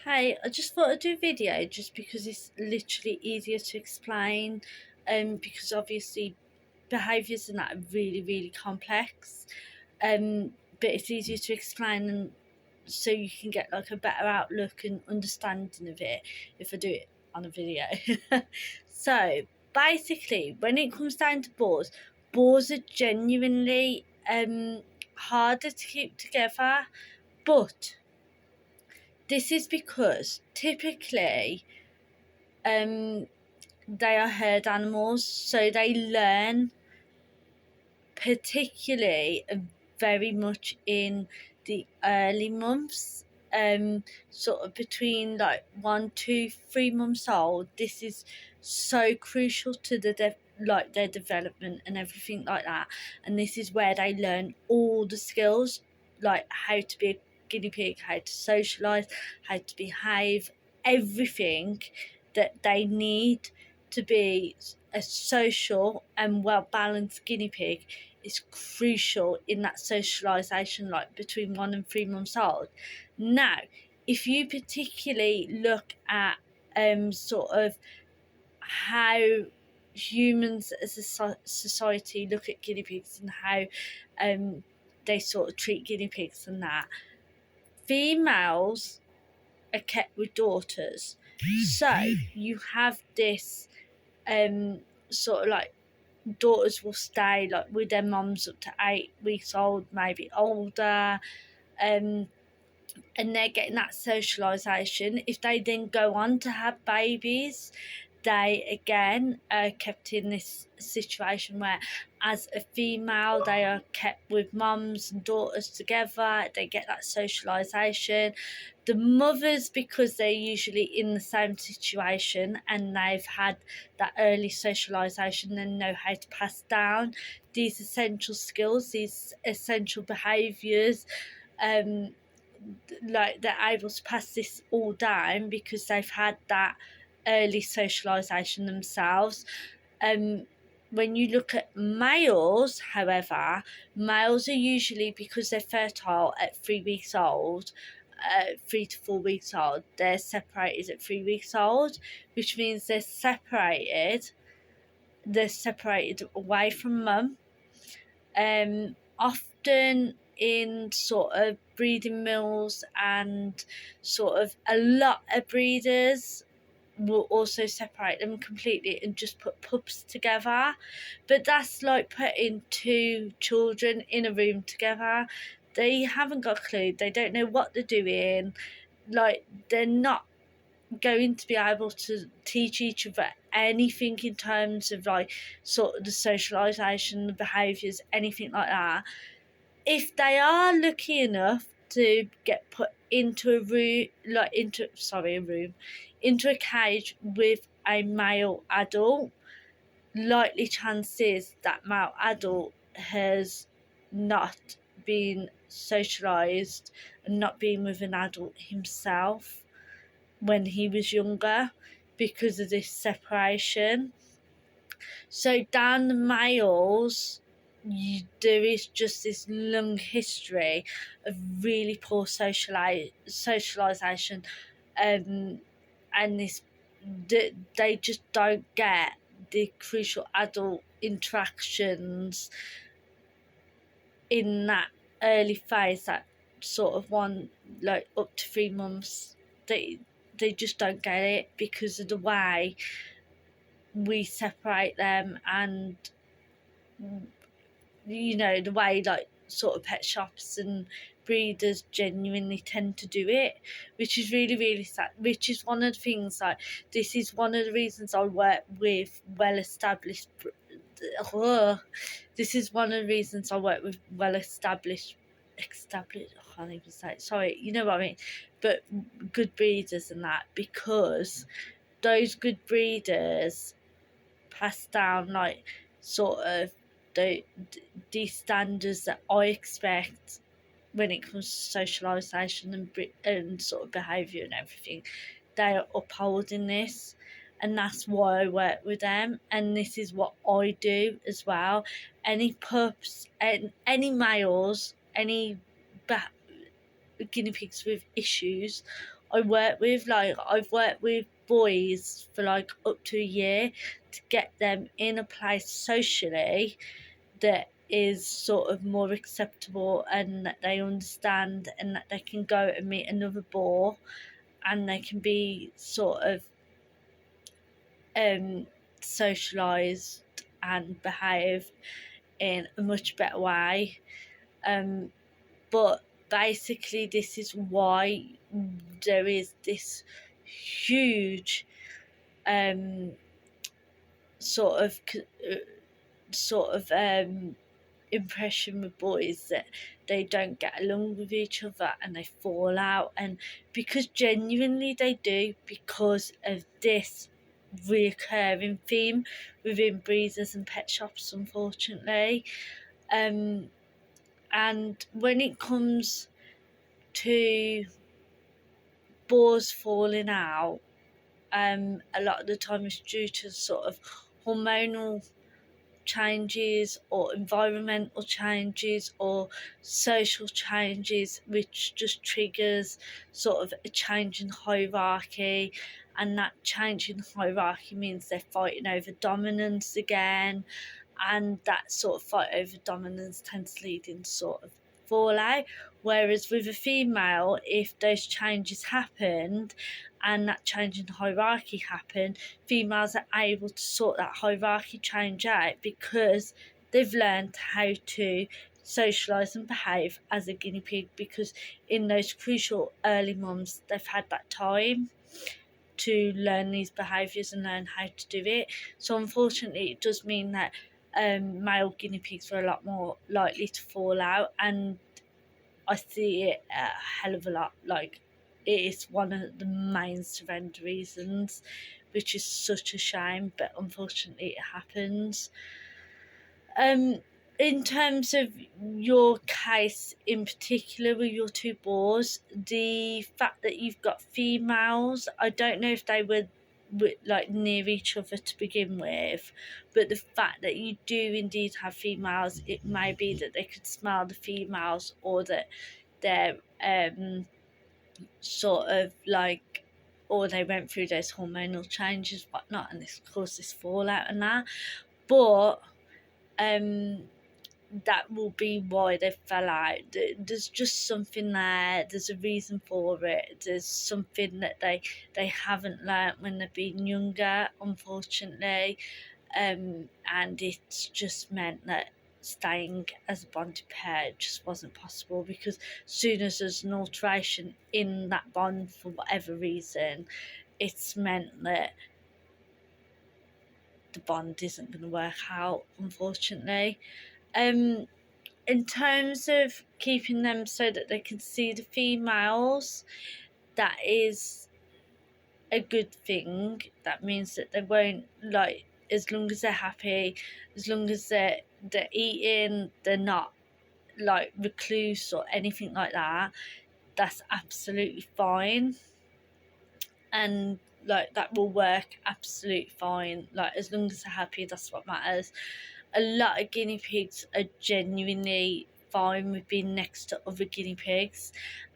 Hey, I just thought I'd do a video just because it's literally easier to explain, because obviously behaviours and that are really complex, but it's easier to explain and so you can get like a better outlook and understanding of it if I do it on a video. So basically, when it comes down to boars are genuinely harder to keep together, but this is because typically they are herd animals, so they learn particularly very much in the early months, sort of between like 1, 2, 3 months old. This is so crucial to like their development and everything like that, and this is where they learn all the skills, like how to be a guinea pig, how to socialize, how to behave, everything that they need to be a social and well balanced guinea pig is crucial in that socialization, like between 1 and 3 months old. Now, if you particularly look at sort of how humans as a society look at guinea pigs and how they sort of treat guinea pigs and that, females are kept with daughters. So you have this sort of like daughters will stay like with their mums up to 8 weeks old, maybe older, and they're getting that socialization. If they then go on to have babies, they again are kept in this situation where, as a female, they are kept with mums and daughters together. They get that socialization. The mothers, because they're usually in the same situation and they've had that early socialization and know how to pass down these essential skills, these essential behaviors, like they're able to pass this all down because they've had that early socialization themselves. When you look at males, however, males are usually, because they're fertile at 3 weeks old, 3 to 4 weeks old, they're separated at 3 weeks old, which means they're separated away from mum. Often in sort of breeding mills, and sort of a lot of breeders will also separate them completely and just put pups together, but that's like putting two children in a room together. They haven't got a clue, they don't know what they're doing, like they're not going to be able to teach each other anything in terms of like sort of the socialization, the behaviors, anything like that. If they are lucky enough to get put into a room, like into a cage with a male adult, likely chances that male adult has not been socialized and not been with an adult himself when he was younger because of this separation. So down the males, there is just this long history of really poor socialization, and this they just don't get the crucial adult interactions in that early phase, that sort of one, like up to 3 months. They just don't get it because of the way we separate them, and the way like sort of pet shops and breeders genuinely tend to do it, which is really sad, which is one of the things, like this is one of the reasons I work with well established this is one of the reasons I work with well established I can't even say it, sorry, you know what I mean, but good breeders and that, because those good breeders pass down like sort of these standards that I expect when it comes to socialisation and sort of behaviour and everything. They are upholding this, and that's why I work with them, and this is what I do as well. Any pups and any males, any guinea pigs with issues, I work with. Like, I've worked with boys for like up to a year to get them in a place socially that is sort of more acceptable, and that they understand, and that they can go and meet another boar, and they can be sort of socialized and behave in a much better way. But basically, this is why there is this huge sort of sort of impression with boys, that they don't get along with each other and they fall out, and because genuinely they do, because of this reoccurring theme within breeders and pet shops, unfortunately. And when it comes to boars falling out, a lot of the time it's due to sort of hormonal changes or environmental changes or social changes, which just triggers sort of a change in hierarchy, and that change in hierarchy means they're fighting over dominance again, and that sort of fight over dominance tends to lead into sort of fallout. Whereas with a female, if those changes happened and that change in hierarchy happened, females are able to sort that hierarchy change out because they've learned how to socialise and behave as a guinea pig, because in those crucial early months they've had that time to learn these behaviours and learn how to do it. So unfortunately it does mean that male guinea pigs are a lot more likely to fall out, and I see it a hell of a lot. Like, it is one of the main surrender reasons, which is such a shame, but unfortunately it happens. In terms of your case in particular with your two boars, the fact that you've got females, I don't know if they were like near each other to begin with, but the fact that you do indeed have females, it may be that they could smell the females, or that they're sort of like, or they went through those hormonal changes, whatnot, and this caused this fallout and that. But that will be why they fell out. There's just something there. There's a reason for it. There's something that they haven't learnt when they've been younger, unfortunately, and it's just meant that staying as a bonded pair just wasn't possible, because as soon as there's an alteration in that bond for whatever reason, it's meant that the bond isn't going to work out, unfortunately. In terms of keeping them so that they can see the females, that is a good thing. That means that they won't, like, as long as they're happy, as long as they're eating, they're not like recluse or anything like that, that's absolutely fine. And like, that will work absolutely fine. Like, as long as they're happy, that's what matters. A lot of guinea pigs are genuinely fine with being next to other guinea pigs,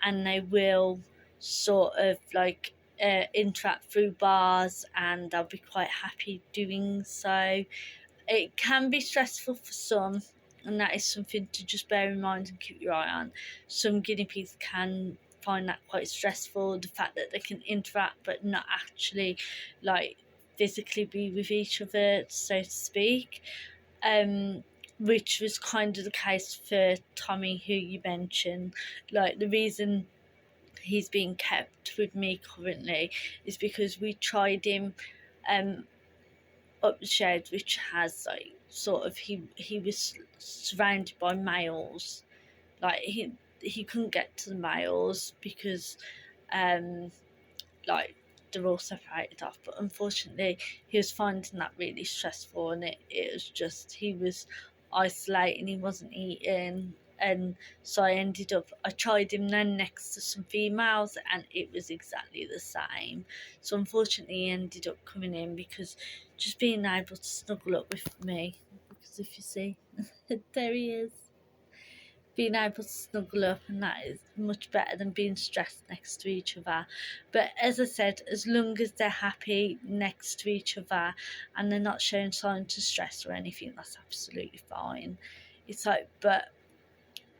and they will sort of like interact through bars, and they'll be quite happy doing so. It can be stressful for some, and that is something to just bear in mind and keep your eye on. Some guinea pigs can find that quite stressful, the fact that they can interact but not actually like physically be with each other, so to speak. Which was kind of the case for Tommy, who you mentioned. Like, the reason he's being kept with me currently is because we tried him up the shed, which has like sort of, he was surrounded by males. Like, he couldn't get to the males because like, they're all separated off. But unfortunately he was finding that really stressful, and it was just, he was isolating, he wasn't eating. And so I tried him then next to some females, and it was exactly the same. So unfortunately he ended up coming in, because just being able to snuggle up with me, because if you see there he is. being able to snuggle up, and that is much better than being stressed next to each other. But as I said, as long as they're happy next to each other and they're not showing signs of stress or anything, that's absolutely fine. It's like, but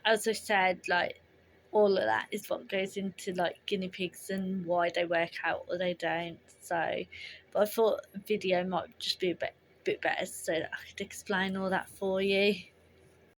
as I said, like, all of that is what goes into like guinea pigs and why they work out or they don't. So, but I thought a video might just be a bit better so that I could explain all that for you.